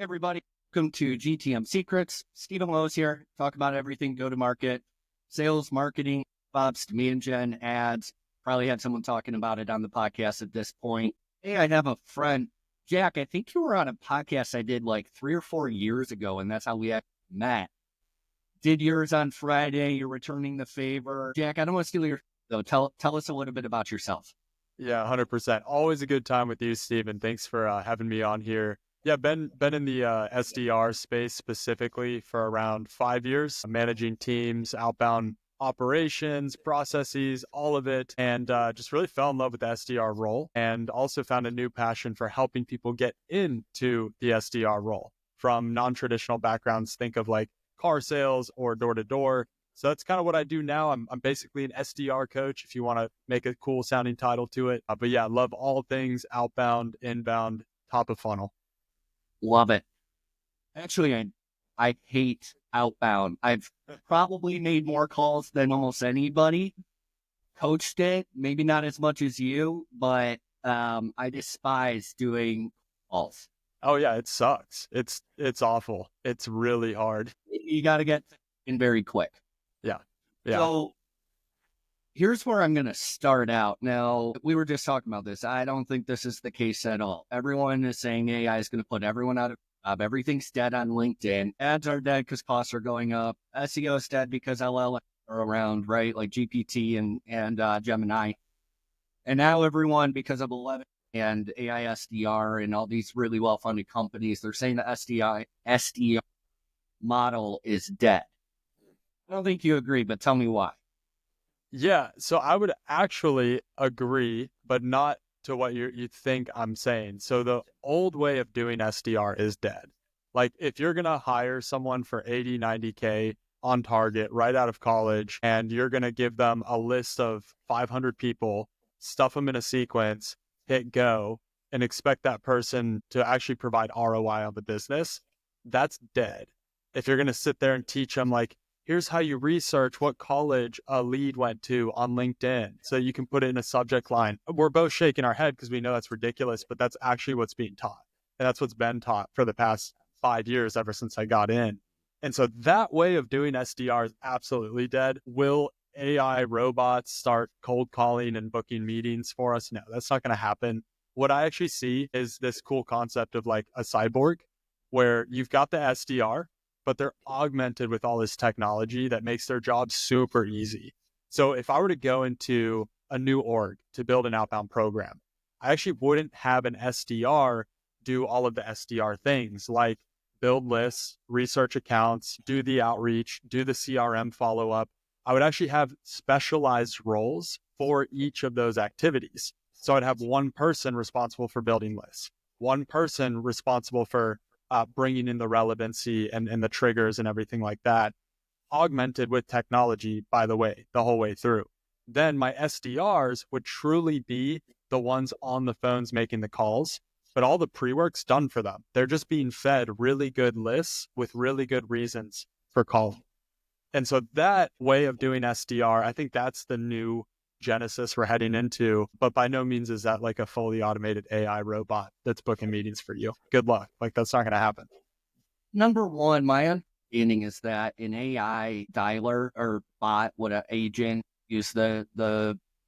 Everybody. Welcome to GTM Secrets. Stephen Lowisz here. Talk about everything go-to-market, sales, marketing, Bob's demand gen, ads. Probably had someone talking about it on the podcast at this point. Hey, I have a friend, Jack. I think you were on a podcast I did like 3 or 4 years ago, and that's how we actually met. Did yours on Friday. You're returning the favor. Jack, I don't want to steal your though. Tell us a little bit about yourself. Yeah, 100%. Always a good time with you, Stephen. Thanks for having me on here. Yeah, been in the SDR space specifically for around 5 years, managing teams, outbound operations, processes, all of it, and just really fell in love with the SDR role, and also found a new passion for helping people get into the SDR role from non-traditional backgrounds. Think of like car sales or door-to-door. So that's kind of what I do now. I'm basically an SDR coach, if you want to make a cool sounding title to it. But yeah, I love all things outbound, inbound, top of funnel. Love it. Actually, I hate outbound. I've probably made more calls than almost anybody. Coached it, maybe not as much as you, but I despise doing calls. Oh yeah, it sucks. It's awful. It's really hard. You got to get in very quick. Yeah. So here's where I'm going to start out. Now, we were just talking about this. I don't think this is the case at all. Everyone is saying AI is going to put everyone out of job. Everything's dead on LinkedIn. Ads are dead because costs are going up. SEO is dead because LLM are around, right? Like GPT and Gemini. And now everyone, because of 11 and AI SDR and all these really well-funded companies, they're saying the SDR model is dead. I don't think you agree, but tell me why. Yeah, so I would actually agree, but not to what you think I'm saying. So the old way of doing SDR is dead. Like if you're going to hire someone for 80, 90K on target right out of college, and you're going to give them a list of 500 people, stuff them in a sequence, hit go, and expect that person to actually provide ROI on the business, that's dead. If you're going to sit there and teach them like, here's how you research what college a lead went to on LinkedIn, so you can put it in a subject line. We're both shaking our head because we know that's ridiculous, but that's actually what's being taught. And that's what's been taught for the past 5 years, ever since I got in. And so that way of doing SDR is absolutely dead. Will AI robots start cold calling and booking meetings for us? No, that's not going to happen. What I actually see is this cool concept of like a cyborg, where you've got the SDR, but they're augmented with all this technology that makes their job super easy. So if I were to go into a new org to build an outbound program, I actually wouldn't have an SDR do all of the SDR things like build lists, research accounts, do the outreach, do the CRM follow-up. I would actually have specialized roles for each of those activities. So I'd have one person responsible for building lists, one person responsible for bringing in the relevancy and the triggers and everything like that, augmented with technology, by the way, the whole way through. Then my SDRs would truly be the ones on the phones making the calls, but all the pre-work's done for them. They're just being fed really good lists with really good reasons for calling. And so that way of doing SDR, I think that's the new genesis we're heading into, but by no means is that like a fully automated AI robot that's booking meetings for you. Good luck. Like that's not going to happen. Number one, my understanding is that an AI dialer or bot, what an agent, use the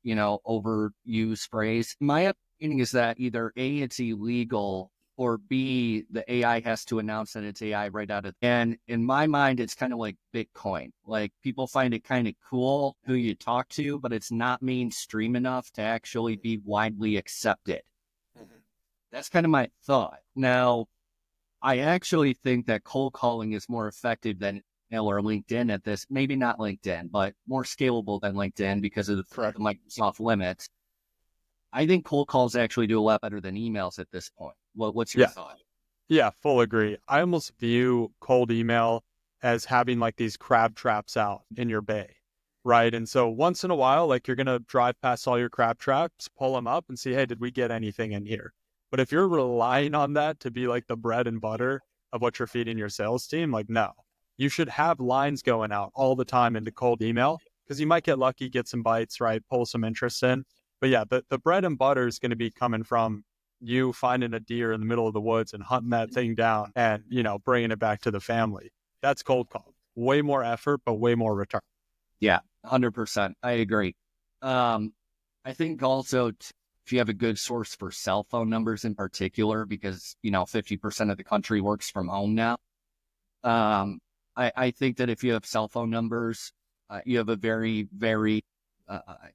overused phrase. My understanding is that either A, it's illegal, or B, the AI has to announce that it's AI right out of. And in my mind, it's kind of like Bitcoin. Like people find it kind of cool who you talk to, but it's not mainstream enough to actually be widely accepted. Mm-hmm. That's kind of my thought. Now, I actually think that cold calling is more effective than email or LinkedIn at this. Maybe not LinkedIn, but more scalable than LinkedIn because of the Microsoft limits. I think cold calls actually do a lot better than emails at this point. What's your thought? Yeah, full agree. I almost view cold email as having like these crab traps out in your bay, right? And so once in a while, like you're going to drive past all your crab traps, pull them up and see, hey, did we get anything in here? But if you're relying on that to be like the bread and butter of what you're feeding your sales team, like no, you should have lines going out all the time into cold email because you might get lucky, get some bites, right? Pull some interest in. But yeah, the bread and butter is going to be coming from you finding a deer in the middle of the woods and hunting that thing down and, bringing it back to the family. That's cold call. Way more effort, but way more return. Yeah, 100%. I agree. I think also if you have a good source for cell phone numbers in particular, because, 50% of the country works from home now. I think that if you have cell phone numbers, you have a very, very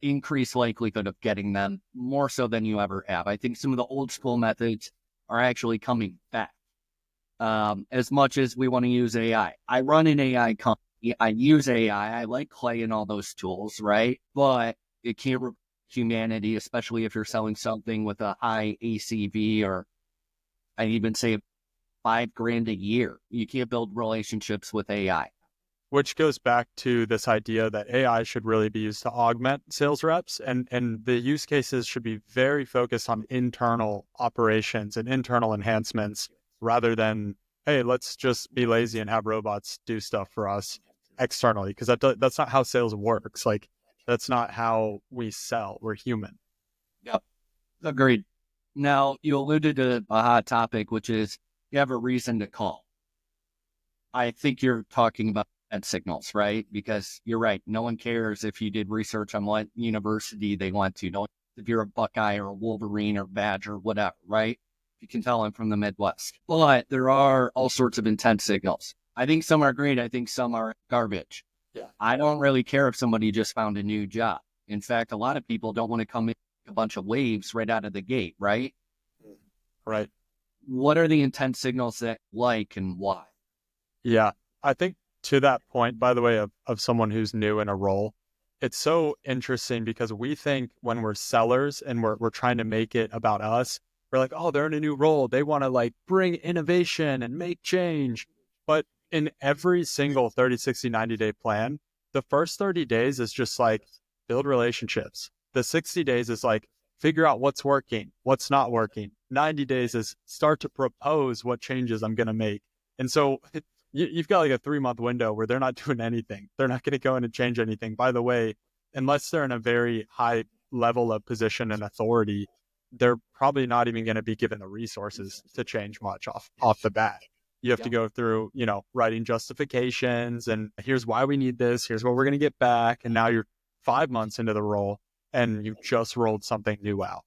increased likelihood of getting them more so than you ever have. I think some of the old school methods are actually coming back. As much as we want to use AI, I run an AI company. I use AI. I like Clay and all those tools, right? But it can't replace humanity, especially if you're selling something with a high ACV, or I even say $5,000 a year. You can't build relationships with AI. Which goes back to this idea that AI should really be used to augment sales reps, and the use cases should be very focused on internal operations and internal enhancements rather than, hey, let's just be lazy and have robots do stuff for us externally, because that's not how sales works. Like, that's not how we sell. We're human. Yep. Agreed. Now, you alluded to a hot topic, which is you have a reason to call. I think you're talking about signals, right? Because you're right. No one cares if you did research on what university they went to. No, if you're a Buckeye or a Wolverine or Badger, whatever, right? You can tell I'm from the Midwest. But there are all sorts of intent signals. I think some are great. I think some are garbage. Yeah. I don't really care if somebody just found a new job. In fact, a lot of people don't want to come in a bunch of waves right out of the gate, right? Right. What are the intent signals that like and why? Yeah. I think to that point, by the way, of someone who's new in a role, it's so interesting because we think when we're sellers and we're trying to make it about us, we're like, oh, they're in a new role. They want to like bring innovation and make change. But in every single 30, 60, 90-day plan, the first 30 days is just like build relationships. The 60 days is like figure out what's working, what's not working. 90 days is start to propose what changes I'm going to make. And so you've got like a 3-month window where they're not doing anything. They're not going to go in and change anything. By the way, unless they're in a very high level of position and authority, they're probably not even going to be given the resources to change much off the bat. You have to go through, writing justifications and here's why we need this. Here's what we're going to get back. And now you're 5 months into the role and you just rolled something new out.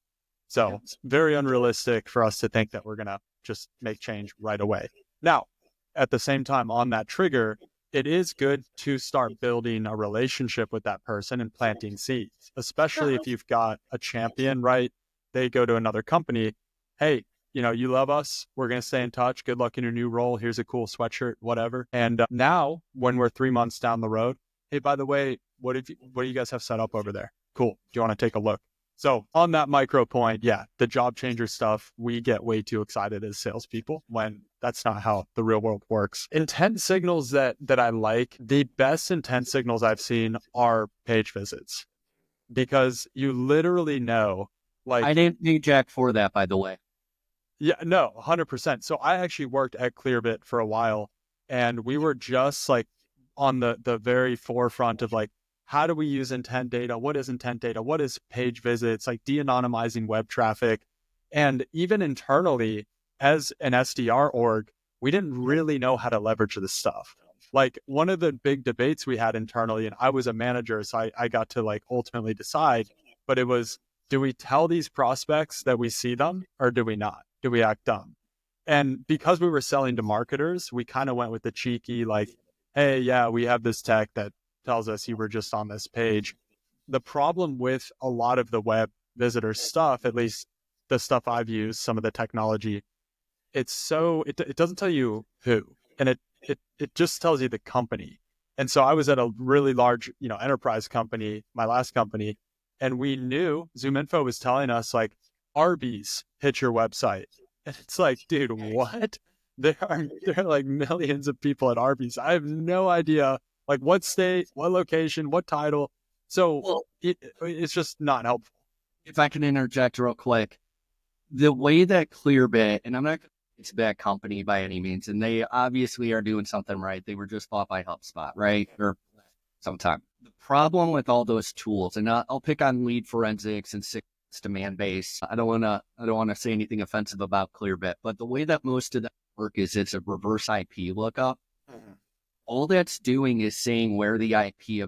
So it's very unrealistic for us to think that we're going to just make change right away. Now, at the same time, on that trigger, it is good to start building a relationship with that person and planting seeds, especially if you've got a champion, right? They go to another company. Hey, you love us. We're going to stay in touch. Good luck in your new role. Here's a cool sweatshirt, whatever. And now when we're 3 months down the road, hey, by the way, what do you guys have set up over there? Cool. Do you want to take a look? So on that micro point, yeah, the job changer stuff, we get way too excited as salespeople when that's not how the real world works. Intent signals that I like, the best intent signals I've seen are page visits, because you literally know, like, I didn't need Jack for that, by the way. Yeah, no, 100%. So I actually worked at Clearbit for a while, and we were just like on the very forefront of like, how do we use intent data? What is intent data? What is page visits? Like de-anonymizing web traffic. And even internally, as an SDR org, we didn't really know how to leverage this stuff. Like one of the big debates we had internally, and I was a manager, so I got to like ultimately decide, but it was, do we tell these prospects that we see them or do we not? Do we act dumb? And because we were selling to marketers, we kind of went with the cheeky, like, hey, yeah, we have this tech that tells us you were just on this page. The problem with a lot of the web visitor stuff, at least the stuff I've used, some of the technology, it doesn't tell you who, and it just tells you the company. And so I was at a really large, enterprise company, my last company, and we knew ZoomInfo was telling us like Arby's hit your website. And it's like, dude, what? There are like millions of people at Arby's. I have no idea like what state, what location, what title. So it's just not helpful. If I can interject real quick, the way that Clearbit, and I'm not, it's a bad company by any means, and they obviously are doing something right. They were just bought by HubSpot, right? Or sometime. The problem with all those tools, and I'll pick on lead forensics and it's demand based. I don't want to say anything offensive about Clearbit, but the way that most of that work is, it's a reverse IP lookup. All that's doing is saying where the IP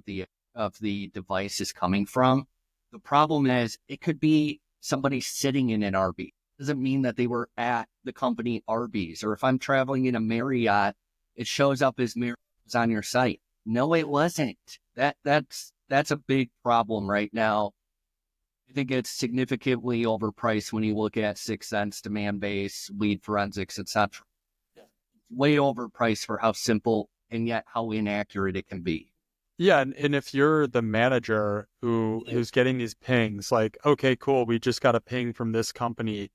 of the device is coming from. The problem is it could be somebody sitting in an RV. Doesn't mean that they were at the company Arby's. Or if I'm traveling in a Marriott, it shows up as Marriott's on your site. No, it wasn't. That's a big problem right now. I think it's significantly overpriced when you look at 6sense, demand base, lead forensics, etc. Way overpriced for how simple and yet how inaccurate it can be. Yeah, and if you're the manager who's getting these pings, like, okay, cool, we just got a ping from this company,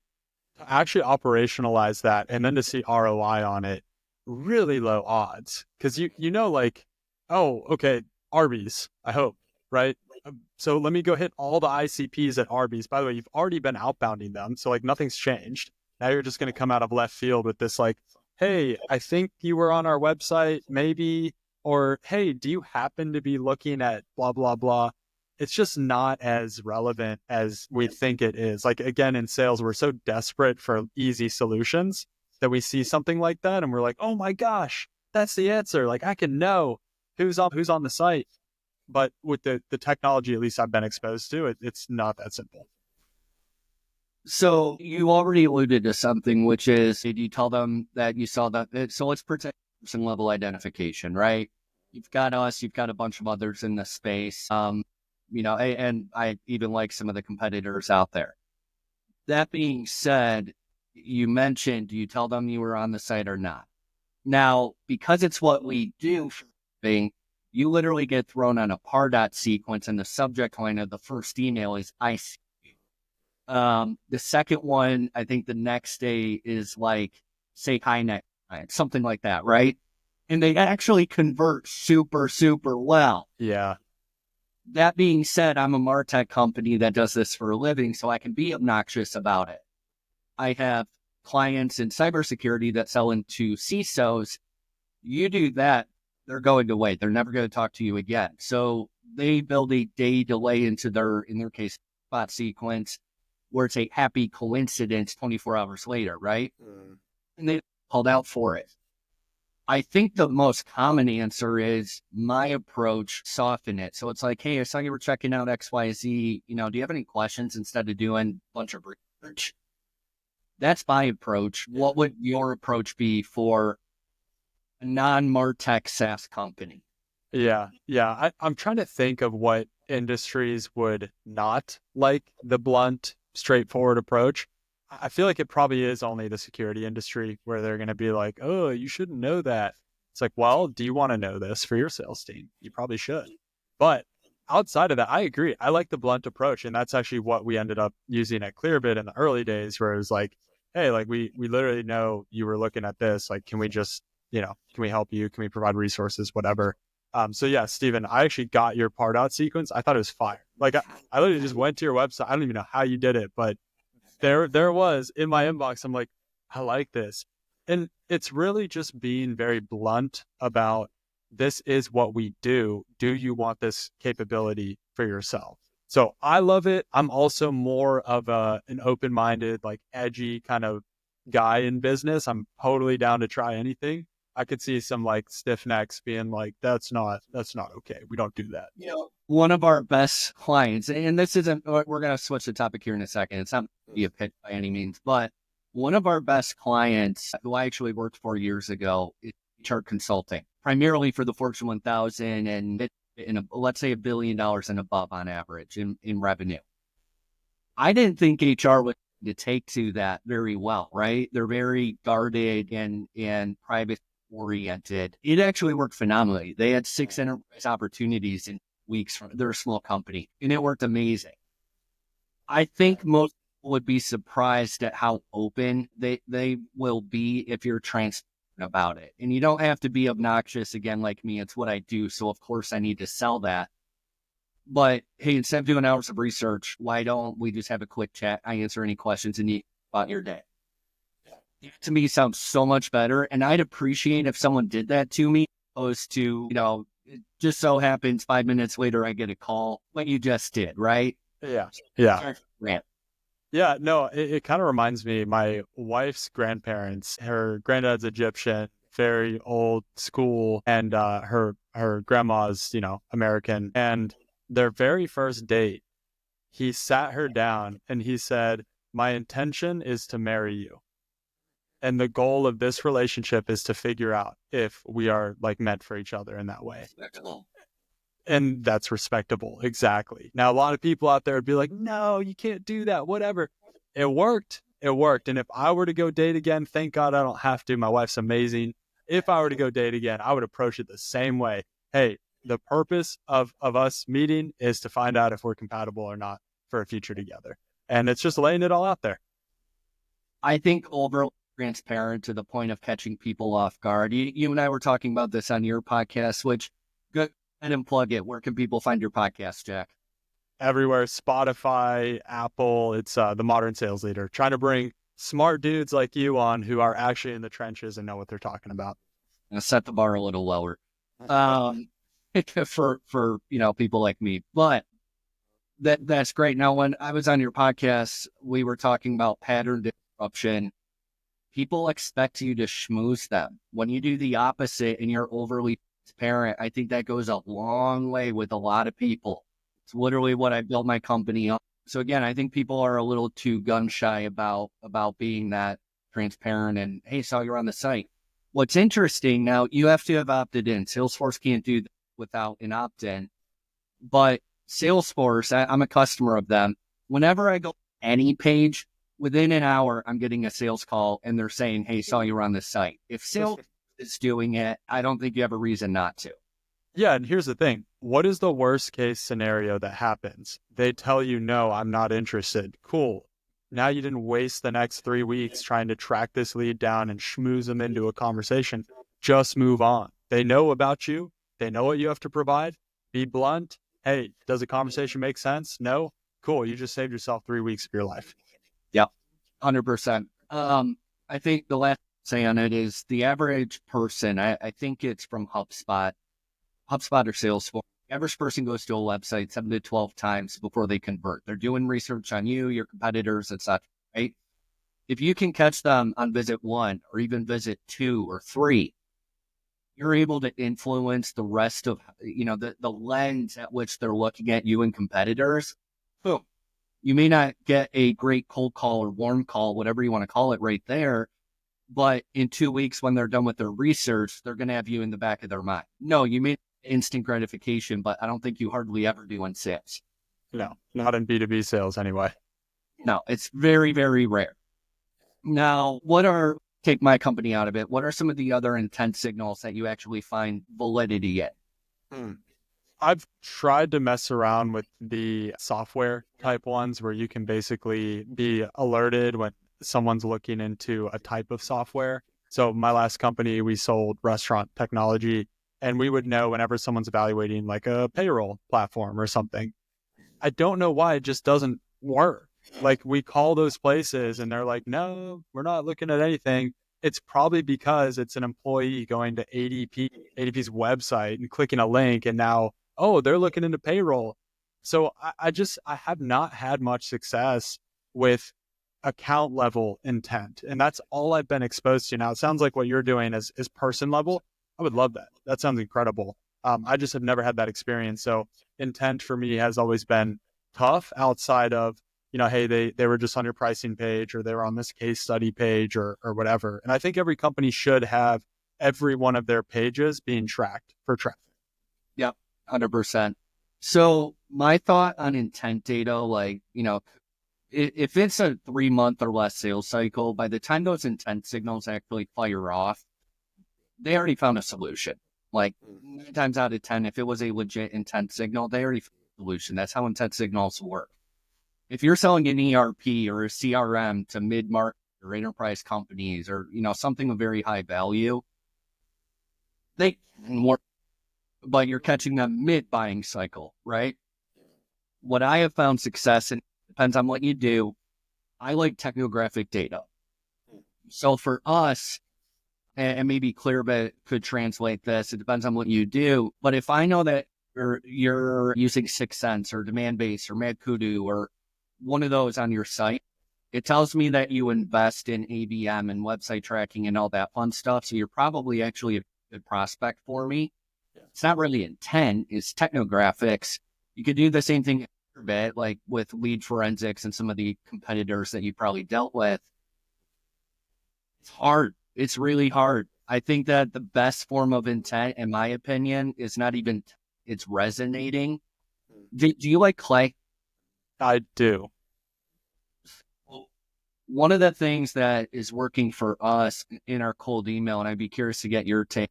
to actually operationalize that and then to see ROI on it, really low odds. Because you know, like, oh, okay, Arby's, I hope, right? So let me go hit all the ICPs at Arby's. By the way, you've already been outbounding them, so like nothing's changed. Now you're just going to come out of left field with this, like, hey, I think you were on our website, maybe, or hey, do you happen to be looking at blah, blah, blah? It's just not as relevant as we think it is. Like, again, in sales, we're so desperate for easy solutions that we see something like that and we're like, oh my gosh, that's the answer. Like, I can know who's on the site. But with the technology, at least I've been exposed to, it's not that simple. So you already alluded to something, which is, did you tell them that you saw that? So let's protect person level identification, right? You've got us, you've got a bunch of others in the space, and I even like some of the competitors out there. That being said, you mentioned, do you tell them you were on the site or not? Now, because it's what we do, you literally get thrown on a pardot sequence, and the subject line of the first email is I see you. The second one, I think the next day is like, say hi next time, something like that, right? And they actually convert super, super well. Yeah. That being said, I'm a MarTech company that does this for a living, so I can be obnoxious about it. I have clients in cybersecurity that sell into CISOs. You do that, they're going to wait. They're never going to talk to you again. So they build a day delay into in their case, bot sequence, where it's a happy coincidence 24 hours later, right? And they called out for it. I think the most common answer is my approach, soften it. So it's like, hey, I saw you were checking out XYZ. Do you have any questions instead of doing a bunch of research? That's my approach. What would your approach be for a non-MarTech SaaS company? Yeah. I'm trying to think of what industries would not like the blunt, straightforward approach. I feel like it probably is only the security industry where they're going to be like, oh, you shouldn't know that. It's like, well, do you want to know this for your sales team? You probably should. But outside of that, I agree. I like the blunt approach. And that's actually what we ended up using at Clearbit in the early days, where it was like, hey, like we literally know you were looking at this. Like, can we just, can we help you? Can we provide resources, whatever? So yeah, Stephen, I actually got your Pardot sequence. I thought it was fire. Like I literally just went to your website. I don't even know how you did it, but there was in my inbox. I'm like, I like this. And it's really just being very blunt about, this is what we do. Do you want this capability for yourself? So I love it. I'm also more of an open-minded, like edgy kind of guy in business. I'm totally down to try anything. I could see some like stiff necks being like, that's not okay. We don't do that. One of our best clients, and this isn't, we're going to switch the topic here in a second. It's not be a pitch by any means, but one of our best clients who I actually worked for years ago is HR consulting, primarily for the Fortune 1000 and let's say $1 billion and above on average in revenue. I didn't think HR would take to that very well, right? They're very guarded and private oriented. It actually worked phenomenally. They had 6 enterprise opportunities in weeks. They're a small company, and it worked amazing. I think most people would be surprised at how open they will be if you're transparent about it. And you don't have to be obnoxious, again, like me. It's what I do. So of course I need to sell that. But hey, instead of doing hours of research, why don't we just have a quick chat? I answer any questions and you about your day. To me, sounds so much better. And I'd appreciate if someone did that to me, opposed to, it just so happens 5 minutes later, I get a call like you just did, right? Yeah. Yeah, no, it kind of reminds me, my wife's grandparents, her granddad's Egyptian, very old school, and her grandma's, American. And their very first date, he sat her down and he said, "My intention is to marry you. And the goal of this relationship is to figure out if we are like meant for each other in that way." And that's respectable. Exactly. Now, a lot of people out there would be like, "No, you can't do that, whatever." It worked. It worked. And if I were to go date again, thank God I don't have to. My wife's amazing. If I were to go date again, I would approach it the same way. Hey, the purpose of us meeting is to find out if we're compatible or not for a future together. And it's just laying it all out there. I think over transparent to the point of catching people off guard. You and I were talking about this on your podcast, which go ahead and plug it. Where can people find your podcast, Jack? Everywhere, Spotify, Apple. It's the Modern Sales Leader, trying to bring smart dudes like you on who are actually in the trenches and know what they're talking about. I'll set the bar a little lower for people like me. But that's great. Now, when I was on your podcast, we were talking about pattern disruption. People expect you to schmooze them. When you do the opposite and you're overly transparent, I think that goes a long way with a lot of people. It's literally what I built my company on. So again, I think people are a little too gun shy about being that transparent and, hey, saw you're on the site. What's interesting now, you have to have opted in. Salesforce can't do that without an opt-in. But Salesforce, I'm a customer of them. Whenever I go to any page, within an hour, I'm getting a sales call and they're saying, "Hey, saw you on this site." If sales is doing it, I don't think you have a reason not to. Yeah, and here's the thing. What is the worst case scenario that happens? They tell you, "No, I'm not interested." Cool. Now you didn't waste the next 3 weeks trying to track this lead down and schmooze them into a conversation. Just move on. They know about you. They know what you have to provide. Be blunt. Hey, does the conversation make sense? No? Cool. You just saved yourself 3 weeks of your life. Yep, 100%. I think the last say on it is the average person, I think it's from HubSpot or Salesforce. The average person goes to a website 7 to 12 times before they convert. They're doing research on you, your competitors, etc. Right? If you can catch them on visit 1 or even visit 2 or 3, you're able to influence the rest of, the lens at which they're looking at you and competitors. Boom. You may not get a great cold call or warm call, whatever you want to call it right there. But in 2 weeks, when they're done with their research, they're going to have you in the back of their mind. No, you may instant gratification, but I don't think you hardly ever do in sales. No, not in B2B sales anyway. No, it's very, very rare. Now, take my company out of it, what are some of the other intent signals that you actually find validity in? I've tried to mess around with the software type ones where you can basically be alerted when someone's looking into a type of software. So my last company, we sold restaurant technology, and we would know whenever someone's evaluating like a payroll platform or something. I don't know why it just doesn't work. Like we call those places and they're like, "No, we're not looking at anything." It's probably because it's an employee going to ADP's website and clicking a link, and now, oh, they're looking into payroll. So I have not had much success with account level intent. And that's all I've been exposed to. Now, it sounds like what you're doing is person level. I would love that. That sounds incredible. I just have never had that experience. So intent for me has always been tough outside of, hey, they were just on your pricing page or they were on this case study page or whatever. And I think every company should have every one of their pages being tracked for traffic. Yep, 100%. So my thought on intent data, if it's a 3-month or less sales cycle, by the time those intent signals actually fire off, they already found a solution. 9 times out of 10, if it was a legit intent signal, they already found a solution. That's how intent signals work. If you're selling an ERP or a CRM to mid-market or enterprise companies or, something of very high value, they can work, but you're catching them mid-buying cycle, right? What I have found success in, depends on what you do. I like technographic data. So for us, and maybe Clearbit could translate this, it depends on what you do. But if I know that you're using 6sense or Demandbase or MadKudu or one of those on your site, It tells me that you invest in ABM and website tracking and all that fun stuff. So you're probably actually a good prospect for me. It's not really intent, it's technographics. You could do the same thing a bit, like with lead forensics and some of the competitors that you probably dealt with. It's hard. It's really hard. I think that the best form of intent, in my opinion, is not even, it's resonating. Do you like Clay? I do. One of the things that is working for us in our cold email, and I'd be curious to get your take.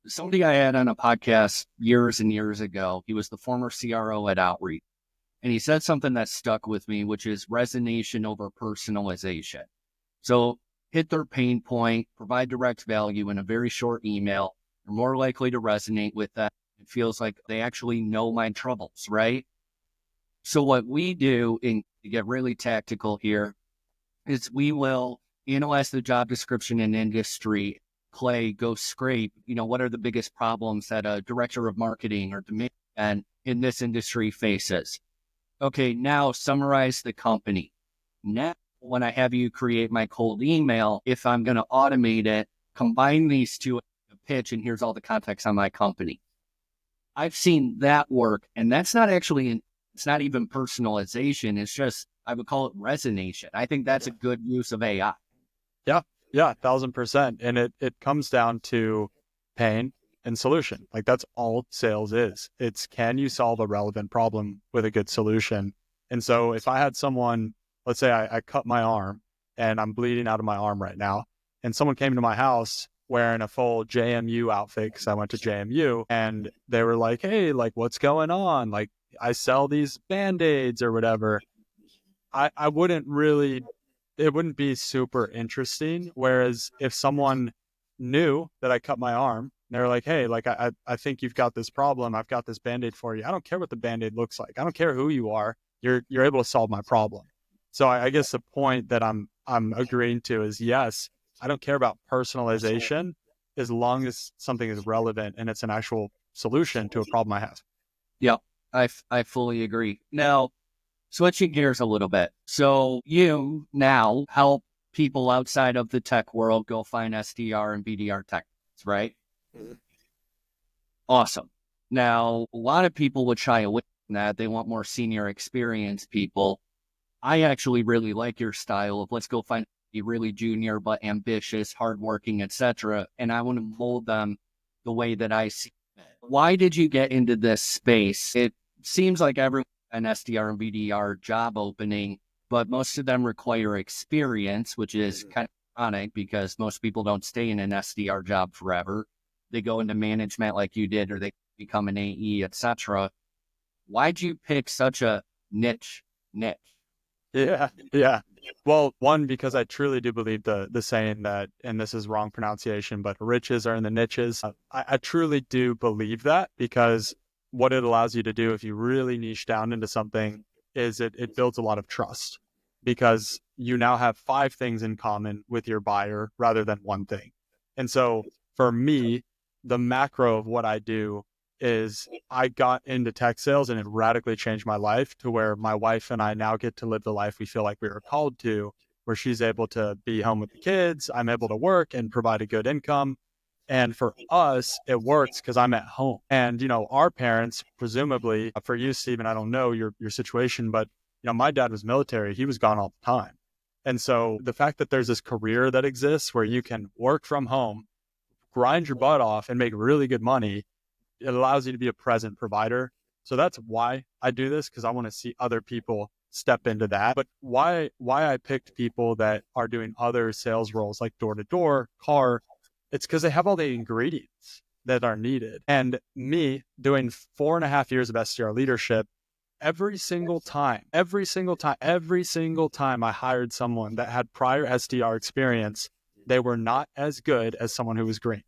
Somebody I had on a podcast years and years ago, he was the former CRO at Outreach. And he said something that stuck with me, which is resonation over personalization. So hit their pain point, provide direct value in a very short email. They're more likely to resonate with that. It feels like they actually know my troubles, right? So what we do, to get really tactical here, is we will analyze the job description and industry, Clay, go scrape, what are the biggest problems that a director of marketing or demand in this industry faces? Okay, now summarize the company. Now, when I have you create my cold email, if I'm going to automate it, combine these two in a pitch, and here's all the context on my company. I've seen that work, and that's not actually, it's not even personalization. It's just, I would call it resonation. I think that's a good use of AI. Yeah, 1,000%. And it comes down to pain and solution. Like that's all sales is. It's, can you solve a relevant problem with a good solution? And so if I had someone, let's say I cut my arm and I'm bleeding out of my arm right now, and someone came to my house wearing a full JMU outfit, because I went to JMU, and they were like, hey, like what's going on? Like I sell these Band-Aids or whatever. I wouldn't really, it wouldn't be super interesting. Whereas if someone knew that I cut my arm, they're like, hey, like I think you've got this problem. I've got this Band-Aid for you. I don't care what the Band-Aid looks like. I don't care who you are. You're able to solve my problem. So I guess the point that I'm agreeing to is, yes, I don't care about personalization as long as something is relevant and it's an actual solution to a problem I have. Yeah, I fully agree. Now, switching gears a little bit. So you now help people outside of the tech world go find SDR and BDR tech, right? Mm-hmm. Awesome. Now, a lot of people would shy away from that. They want more senior experienced people. I actually really like your style of let's go find a really junior but ambitious, hardworking, etc. And I want to mold them the way that I see it. Why did you get into this space? It seems like everyone an SDR and BDR job opening, but most of them require experience, which is kind of ironic because most people don't stay in an SDR job forever. They go into management like you did, or they become an AE, etc. Why'd you pick such a niche? Yeah. Well, one, because I truly do believe the saying that, and this is wrong pronunciation, but riches are in the niches. I truly do believe that, because what it allows you to do if you really niche down into something is it builds a lot of trust, because you now have 5 things in common with your buyer rather than one thing. And so for me, the macro of what I do is I got into tech sales and it radically changed my life to where my wife and I now get to live the life we feel like we were called to, where she's able to be home with the kids. I'm able to work and provide a good income. And for us, it works because I'm at home. And, our parents, presumably, for you, Stephen, I don't know your situation, but, my dad was military. He was gone all the time. And so the fact that there's this career that exists where you can work from home, grind your butt off and make really good money, it allows you to be a present provider. So that's why I do this, because I want to see other people step into that. But why I picked people that are doing other sales roles like door-to-door, car, it's because they have all the ingredients that are needed. And me doing 4.5 years of SDR leadership, every single time I hired someone that had prior SDR experience, they were not as good as someone who was green.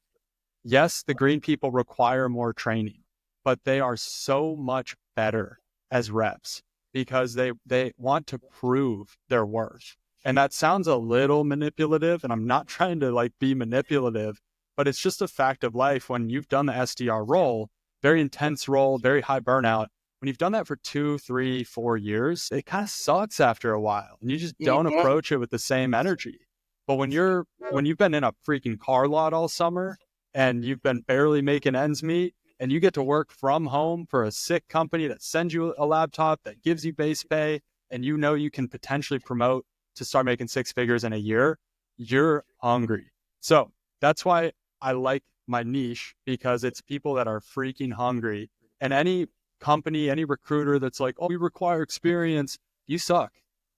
Yes, the green people require more training, but they are so much better as reps because they want to prove their worth. And that sounds a little manipulative, and I'm not trying to be manipulative, but it's just a fact of life. When you've done the SDR role, very intense role, very high burnout, when you've done that for 2, 3, 4 years, it kind of sucks after a while, and you just don't Mhm. approach it with the same energy. But when you've been in a freaking car lot all summer and you've been barely making ends meet, and you get to work from home for a sick company that sends you a laptop that gives you base pay, and you know you can potentially promote to start making 6 figures in a year, you're hungry. So that's why I like my niche, because it's people that are freaking hungry. And any company, any recruiter that's like, oh, we require experience, you suck.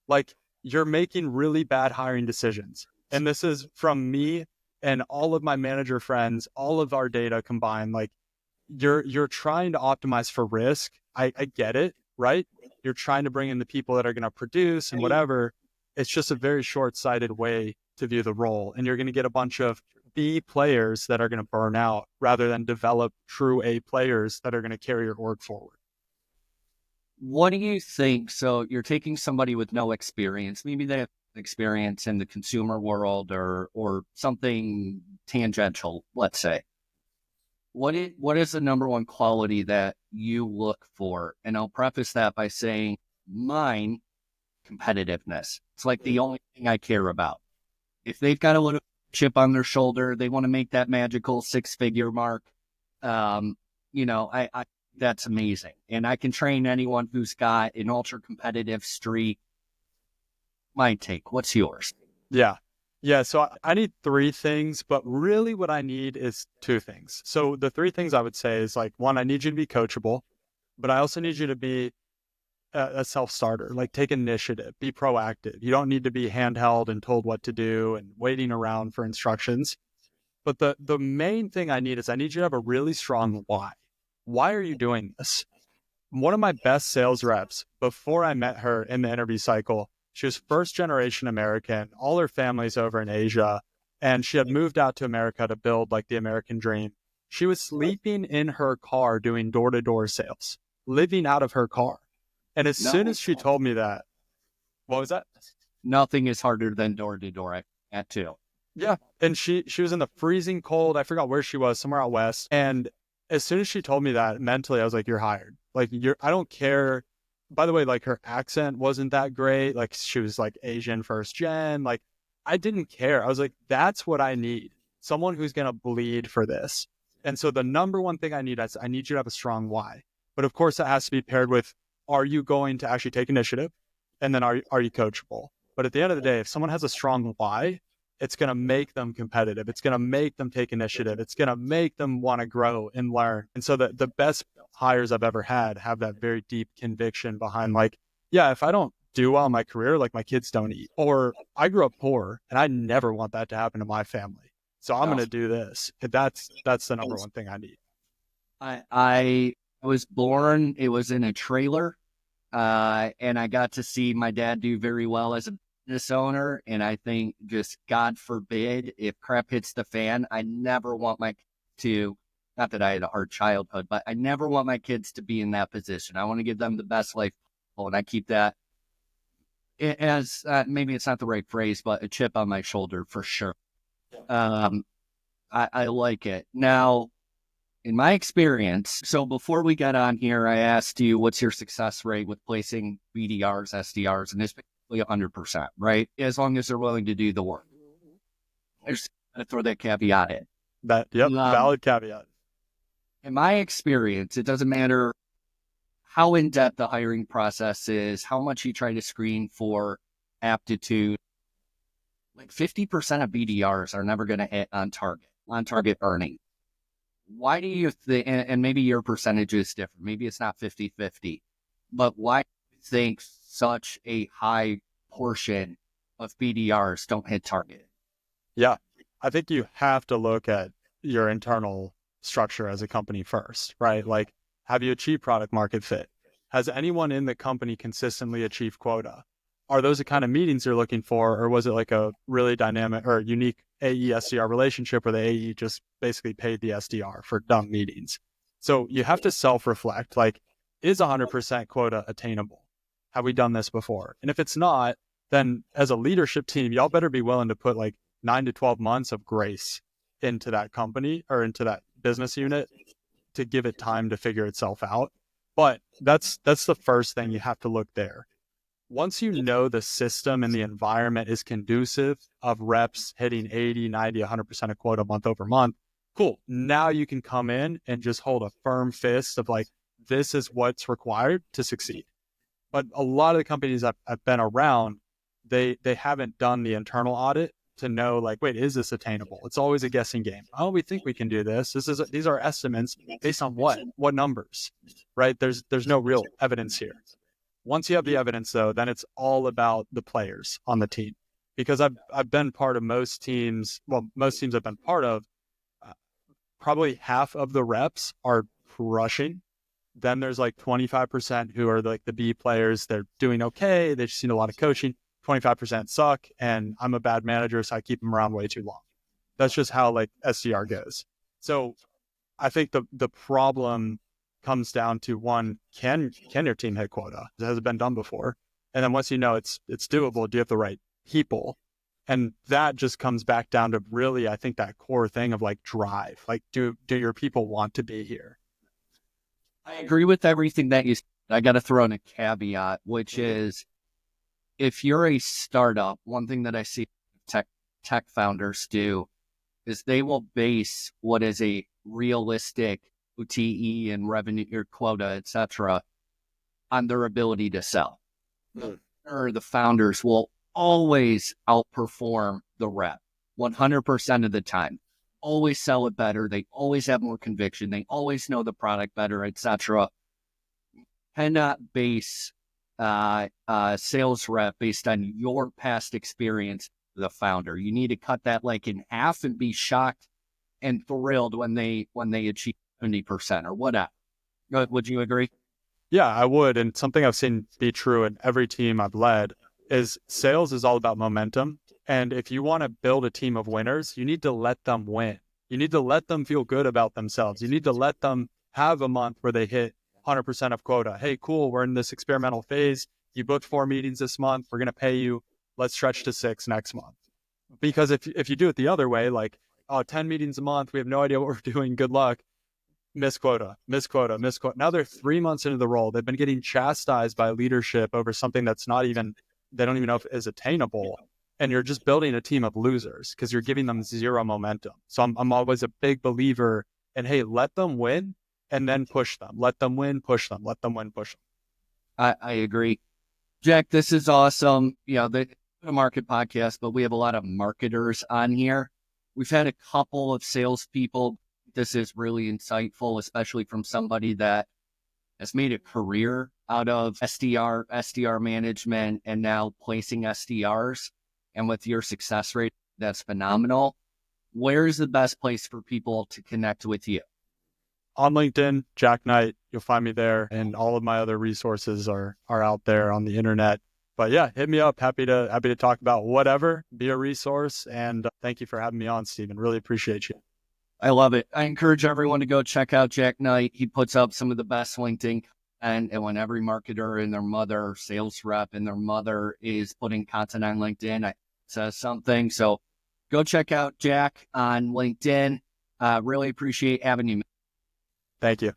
Like, you're making really bad hiring decisions. And this is from me and all of my manager friends, all of our data combined. Like, you're trying to optimize for risk. I get it, right? You're trying to bring in the people that are going to produce and whatever. It's just a very short-sighted way to view the role. And you're going to get a bunch of B players that are going to burn out rather than develop true A players that are going to carry your org forward. What do you think? So you're taking somebody with no experience, maybe they have experience in the consumer world or something tangential, let's say. What is the number one quality that you look for? And I'll preface that by saying mine, competitiveness. It's like the only thing I care about. If they've got a little chip on their shoulder, they want to make that magical 6-figure mark. I that's amazing. And I can train anyone who's got an ultra competitive streak. My take. What's yours? Yeah. Yeah. So I need 3 things, but really what I need is 2 things. So the 3 things I would say is, like, 1, I need you to be coachable, but I also need you to be a self-starter, like take initiative, be proactive. You don't need to be handheld and told what to do and waiting around for instructions. But the main thing I need is I need you to have a really strong why. Why are you doing this? One of my best sales reps, before I met her in the interview cycle, she was first generation American, all her family's over in Asia, and she had moved out to America to build like the American dream. She was sleeping in her car doing door-to-door sales, living out of her car. And as soon as she told me that, what was that? Nothing is harder than door to door at 2. Yeah. And she was in the freezing cold. I forgot where she was, somewhere out west. And as soon as she told me that, mentally, I was like, you're hired. Like, I don't care. By the way, like, her accent wasn't that great. Like, she was like Asian first gen. Like, I didn't care. I was like, that's what I need. Someone who's going to bleed for this. And so the number one thing I need is I need you to have a strong why. But of course, that has to be paired with, are you going to actually take initiative? And then are you coachable? But at the end of the day, if someone has a strong why, it's going to make them competitive. It's going to make them take initiative. It's going to make them want to grow and learn. And so the best hires I've ever had have that very deep conviction behind, like, yeah, if I don't do well in my career, like, my kids don't eat, or I grew up poor and I never want that to happen to my family. So I'm going to do this. That's the number one thing I need. I was born, it was in a trailer, and I got to see my dad do very well as a business owner. And I think, just God forbid, if crap hits the fan, I never want my to, not that I had a hard childhood, but I never want my kids to be in that position. I want to give them the best life possible, and I keep that as, maybe it's not the right phrase, but a chip on my shoulder for sure. I like it. Now, in my experience, so before we got on here, I asked you, what's your success rate with placing BDRs, SDRs, and it's basically 100%, right? As long as they're willing to do the work. I just got to throw that caveat in. Valid caveat. In my experience, it doesn't matter how in-depth the hiring process is, how much you try to screen for aptitude. Like 50% of BDRs are never going to hit on target earning. Why do you think, and maybe your percentage is different, maybe it's not 50-50, but why do you think such a high portion of BDRs don't hit target? Yeah, I think you have to look at your internal structure as a company first, right? Like, have you achieved product market fit? Has anyone in the company consistently achieved quota? Are those the kind of meetings you're looking for? Or was it like a really dynamic or unique AE SDR relationship where the AE just basically paid the SDR for dumb meetings? So you have to self-reflect, like, is 100% quota attainable? Have we done this before? And if it's not, then as a leadership team, y'all better be willing to put like 9 to 12 months of grace into that company or into that business unit to give it time to figure itself out. But that's the first thing you have to look there. Once you know the system and the environment is conducive of reps hitting 80, 90, 100% of quota month over month, cool. Now you can come in and just hold a firm fist of like, this is what's required to succeed. But a lot of the companies I've been around, they haven't done the internal audit to know like, wait, is this attainable? It's always a guessing game. Oh, we think we can do this. These are estimates based on what numbers, right? There's no real evidence here. Once you have the evidence, though, then it's all about the players on the team. Because I've been part of most teams. Well, most teams I've been part of, probably half of the reps are crushing. Then there's like 25% who are like the B players. They're doing okay. They've just seen a lot of coaching. 25% suck, and I'm a bad manager, so I keep them around way too long. That's just how like SDR goes. So I think the problem comes down to one, can your team hit quota? Has it been done before? And then once you know it's doable, do you have the right people? And that just comes back down to really, I think, that core thing of like drive. Like, do your people want to be here? I agree with everything that you said. I got to throw in a caveat, which is if you're a startup, one thing that I see tech founders do is they will base what is a realistic OTE and revenue or quota, etc., on their ability to sell. Or the founders will always outperform the rep 100% of the time. Always sell it better. They always have more conviction. They always know the product better, etc. Cannot base sales rep based on your past experience with the founder. You need to cut that like in half and be shocked and thrilled when they achieve 70% or whatever. Would you agree? Yeah, I would. And something I've seen be true in every team I've led is sales is all about momentum. And if you want to build a team of winners, you need to let them win. You need to let them feel good about themselves. You need to let them have a month where they hit 100% of quota. Hey, cool. We're in this experimental phase. You booked 4 meetings this month. We're going to pay you. Let's stretch to 6 next month. Because if you do it the other way, like, 10 meetings a month, we have no idea what we're doing. Good luck. Miss quota. Now they're 3 months into the role. They've been getting chastised by leadership over something that's not even, they don't even know if it is attainable. And you're just building a team of losers because you're giving them zero momentum. So I'm always a big believer in, hey, let them win and then push them. Let them win, push them. Let them win, push them. I agree. Jack, this is awesome. The market podcast, but we have a lot of marketers on here. We've had a couple of salespeople. This is really insightful, especially from somebody that has made a career out of SDR management and now placing SDRs. And with your success rate, that's phenomenal. Where's the best place for people to connect with you? On LinkedIn, Jack Knight, you'll find me there. And all of my other resources are out there on the internet. But yeah, hit me up. Happy to talk about whatever, be a resource. And thank you for having me on, Stephen. Really appreciate you. I love it. I encourage everyone to go check out Jack Knight. He puts up some of the best LinkedIn. And when every marketer and their mother, sales rep and their mother is putting content on LinkedIn, it says something. So go check out Jack on LinkedIn. Really appreciate having you. Thank you.